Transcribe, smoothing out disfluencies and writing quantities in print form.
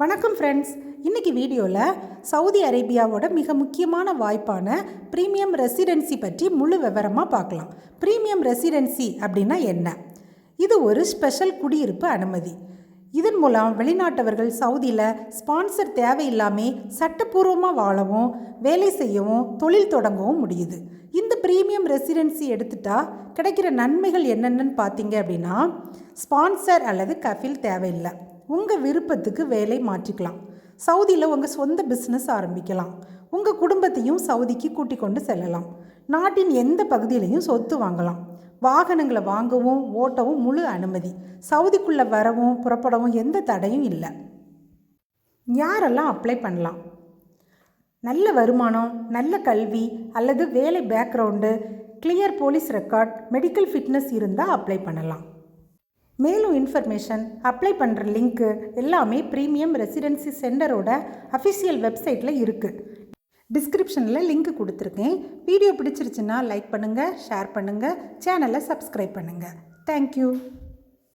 வணக்கம் ஃப்ரெண்ட்ஸ். இன்றைக்கி வீடியோவில் சவுதி அரேபியாவோட மிக முக்கியமான வாய்ப்பான ப்ரீமியம் ரெசிடென்சி பற்றி முழு விவரமாக பார்க்கலாம். ப்ரீமியம் ரெசிடென்சி அப்படின்னா என்ன? இது ஒரு ஸ்பெஷல் குடியிருப்பு அனுமதி. இதன் மூலம் வெளிநாட்டவர்கள் சவுதியில் ஸ்பான்சர் தேவையில்லாமல் சட்டப்பூர்வமாக வாழவும் வேலை செய்யவும் தொழில் தொடங்கவும் முடியுது. இந்த ப்ரீமியம் ரெசிடென்சி எடுத்துட்டா கிடைக்கிற நன்மைகள் என்னென்னு பார்த்தீங்க அப்படின்னா, ஸ்பான்சர் அல்லது கஃபில் தேவையில்லை. உங்கள் விருப்பத்துக்கு வேலை மாற்றிக்கலாம். சவுதியில் உங்கள் சொந்த பிஸ்னஸ் ஆரம்பிக்கலாம். உங்கள் குடும்பத்தையும் சவுதிக்கு கூட்டிக் கொண்டு செல்லலாம். நாட்டின் எந்த பகுதியிலையும் சொத்து வாங்கலாம். வாகனங்களை வாங்கவும் ஓட்டவும் முழு அனுமதி. சவுதிக்குள்ளே வரவும் புறப்படவும் எந்த தடையும் இல்லை. யாரெல்லாம் அப்ளை பண்ணலாம்? நல்ல வருமானம், நல்ல கல்வி அல்லது வேலை background, clear police record, medical fitness இருந்தால் அப்ளை பண்ணலாம். மேலும் இன்ஃபர்மேஷன், அப்ளை பண்ணுற லிங்க்கு எல்லாமே ப்ரீமியம் ரெசிடென்சி சென்டரோட அஃபிஷியல் வெப்சைட்டில் இருக்குது. டிஸ்கிரிப்ஷனில் லிங்க் கொடுத்துருக்கேன். வீடியோ பிடிச்சிருச்சுன்னா லைக் பண்ணுங்கள், ஷேர் பண்ணுங்கள், சேனலை சப்ஸ்கிரைப் பண்ணுங்கள். தேங்க்யூ.